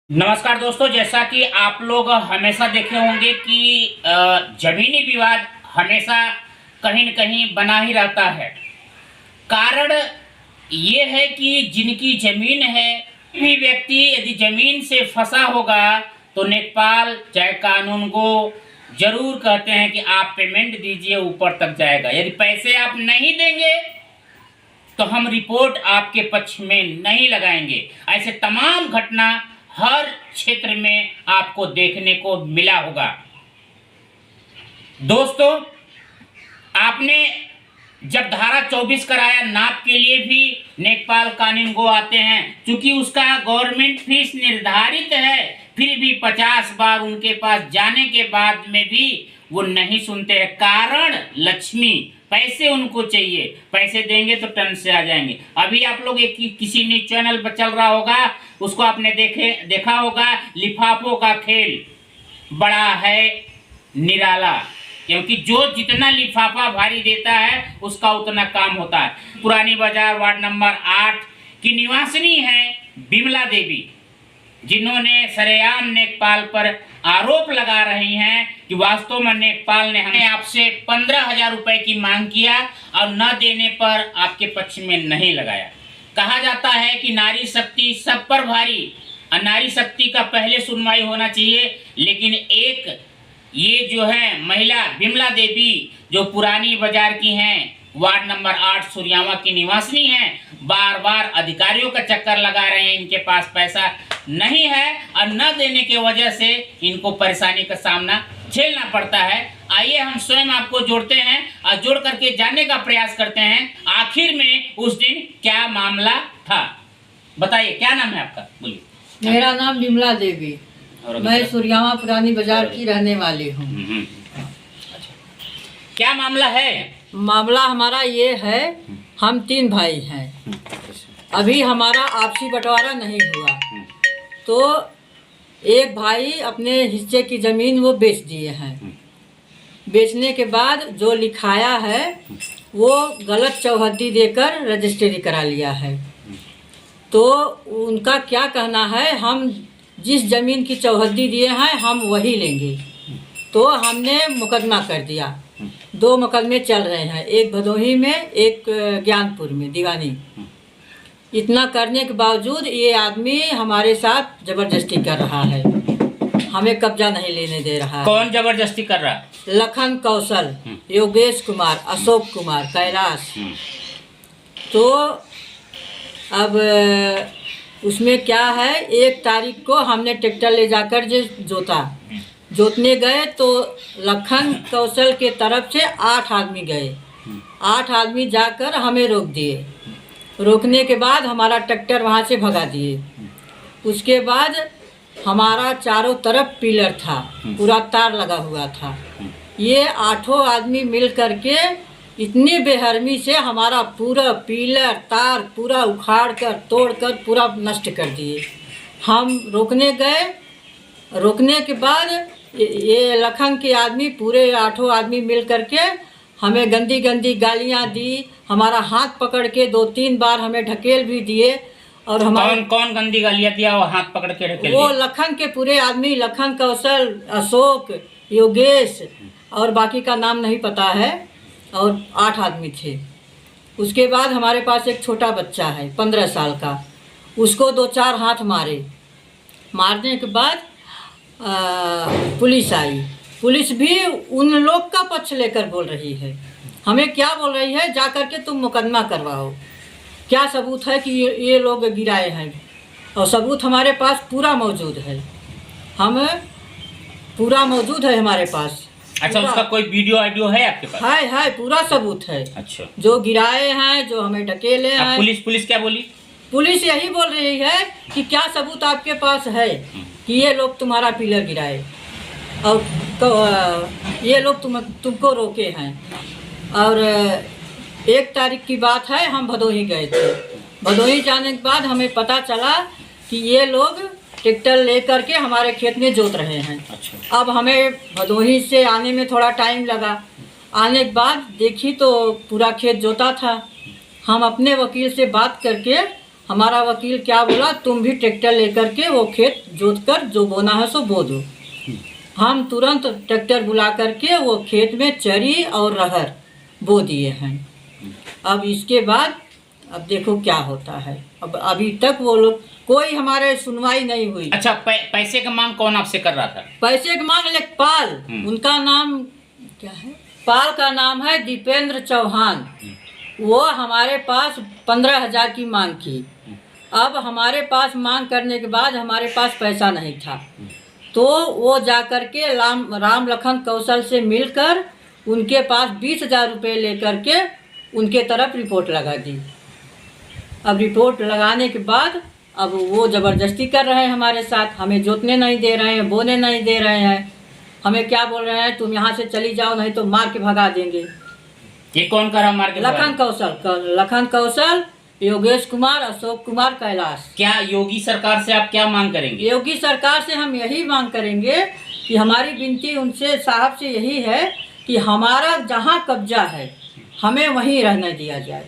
नमस्कार दोस्तों, जैसा कि आप लोग हमेशा देखे होंगे कि जमीनी विवाद हमेशा कहीं न कहीं बना ही रहता है। कारण ये है कि जिनकी ज़मीन है, भी व्यक्ति यदि ज़मीन से फंसा होगा तो लेखपाल चाहे कानून को ज़रूर कहते हैं कि आप पेमेंट दीजिए, ऊपर तक जाएगा। यदि पैसे आप नहीं देंगे तो हम रिपोर्ट आपके पक्ष में नहीं लगाएंगे। ऐसे तमाम घटना हर क्षेत्र में आपको देखने को मिला होगा। दोस्तों, आपने जब धारा 24 कराया, नाप के लिए भी लेखपाल कानून को आते हैं, क्योंकि उसका गवर्नमेंट फीस निर्धारित है, फिर भी 50 बार उनके पास जाने के बाद में भी वो नहीं सुनते हैं। कारण लक्ष्मी, पैसे उनको चाहिए, पैसे देंगे तो टन से आ जाएंगे। अभी आप लोग एक किसी न्यूज चैनल पर चल रहा होगा, उसको आपने देखा होगा, लिफाफों का खेल बड़ा है निराला, क्योंकि जो जितना लिफाफा भारी देता है उसका उतना काम होता है। पुरानी बाजार वार्ड नंबर 8 की निवासिनी है बिमला देवी, जिन्होंने सरेआम लेखपाल पर आरोप लगा रही हैं कि वास्तव में लेखपाल ने हमें आपसे 15,000 रुपए की मांग किया और न देने पर आपके पक्ष में नहीं लगाया। कहा जाता है कि नारी शक्ति सब पर भारी, और नारी शक्ति का पहले सुनवाई होना चाहिए। लेकिन एक ये जो है महिला बिमला देवी, जो पुरानी बाजार की हैं, वार्ड नंबर 8 सूर्यावा की निवासिनी हैं, बार बार अधिकारियों का चक्कर लगा रहे हैं। इनके पास पैसा नहीं है और न देने की वजह से इनको परेशानी का सामना झेलना पड़ता है। आइए हम स्वयं आपको जोड़ते हैं और जोड़ करके जानने का प्रयास करते हैं आखिर में उस दिन क्या मामला था। बताइए, क्या नाम है आपका? बोलिए। मेरा नाम बिमला देवी, मैं सूर्यावा पुरानी बाजार की रहने वाली हूँ। क्या मामला है? मामला हमारा ये है, हम 3 भाई हैं। अभी हमारा आपसी बंटवारा नहीं हुआ, तो एक भाई अपने हिस्से की ज़मीन वो बेच दिए हैं। बेचने के बाद जो लिखाया है वो गलत चौहद्दी देकर रजिस्ट्री करा लिया है। तो उनका क्या कहना है, हम जिस ज़मीन की चौहद्दी दिए हैं हम वही लेंगे। तो हमने मुकदमा कर दिया। 2 मुकदमे चल रहे हैं, एक भदोही में, एक ज्ञानपुर में दीवानी। इतना करने के बावजूद ये आदमी हमारे साथ जबरदस्ती कर रहा है, हमें कब्जा नहीं लेने दे रहा है। कौन जबरदस्ती कर रहा? लखन कौशल, योगेश कुमार, अशोक कुमार, कैलाश। तो अब उसमें क्या है, 1 तारीख को हमने ट्रैक्टर ले जाकर जोतने गए तो लखन कौशल के तरफ से 8 आदमी गए। 8 आदमी जाकर हमें रोक दिए। रोकने के बाद हमारा ट्रैक्टर वहाँ से भगा दिए। उसके बाद हमारा चारों तरफ पिलर था, पूरा तार लगा हुआ था। ये 8 आदमी मिल करके इतनी बेहरमी से हमारा पूरा पिलर तार पूरा उखाड़ कर तोड़ कर पूरा नष्ट कर दिए। हम रोकने गए, रोकने के बाद ये लखन के आदमी पूरे 8 आदमी मिल करके हमें गंदी गंदी गालियाँ दी। हमारा हाथ पकड़ के 2-3 बार हमें ढकेल भी दिए। और हमारे कौन गंदी गालियाँ दिया और हाथ पकड़ के ढकेल? वो लखन के पूरे आदमी, लखन कौशल, अशोक, योगेश और बाकी का नाम नहीं पता है, और 8 आदमी थे। उसके बाद हमारे पास एक छोटा बच्चा है 15 साल का, उसको 2-4 हाथ मारे। मारने के बाद पुलिस आई। पुलिस भी उन लोग का पक्ष लेकर बोल रही है। हमें क्या बोल रही है, जा कर के तुम मुकदमा करवाओ। क्या सबूत है कि ये लोग गिराए हैं? और सबूत हमारे पास पूरा मौजूद है, हम पूरा मौजूद है हमारे पास। अच्छा, उसका कोई वीडियो है आपके पास? है, पूरा सबूत है। अच्छा, जो गिराए हैं, जो हमें ढकेले हैं। पुलिस क्या बोली? पुलिस यही बोल रही है कि क्या सबूत आपके पास है कि ये लोग तुम्हारा पिलर गिराए और ये लोग तुमको रोके हैं। और 1 तारीख की बात है, हम भदोही गए थे। भदोही जाने के बाद हमें पता चला कि ये लोग ट्रैक्टर ले करके हमारे खेत में जोत रहे हैं। अच्छा। अब हमें भदोही से आने में थोड़ा टाइम लगा। आने के बाद देखी तो पूरा खेत जोता था। हम अपने वकील से बात करके हमारा वकील क्या बोला, तुम भी ट्रैक्टर लेकर के वो खेत जोत कर जो बोना है सो बो दो। हम तुरंत ट्रैक्टर बुला करके वो खेत में चरी और रहर बो दिए हैं। अब इसके बाद अब देखो क्या होता है। अब अभी तक वो लोग कोई हमारे सुनवाई नहीं हुई। अच्छा, पैसे का मांग कौन आपसे कर रहा था? पैसे की मांग लेखपाल, उनका नाम क्या है, पाल का नाम है दीपेंद्र चौहान। वो हमारे पास 15,000 की मांग की। अब हमारे पास मांग करने के बाद हमारे पास पैसा नहीं था, तो वो जा कर के राम लखन कौशल से मिलकर उनके पास 20,000 रुपये लेकर के उनके तरफ रिपोर्ट लगा दी। अब रिपोर्ट लगाने के बाद अब वो ज़बरदस्ती कर रहे हैं हमारे साथ, हमें जोतने नहीं दे रहे हैं, बोने नहीं दे रहे हैं। हमें क्या बोल रहे हैं, तुम यहाँ से चली जाओ नहीं तो मार के भगा देंगे। ये कौन कर रहा मार के? लखन कौशल, योगेश कुमार, अशोक कुमार, कैलाश। क्या योगी सरकार से आप क्या मांग करेंगे? योगी सरकार से हम यही मांग करेंगे कि हमारी विनती उनसे साहब से यही है कि हमारा जहाँ कब्जा है हमें वहीं रहने दिया जाए।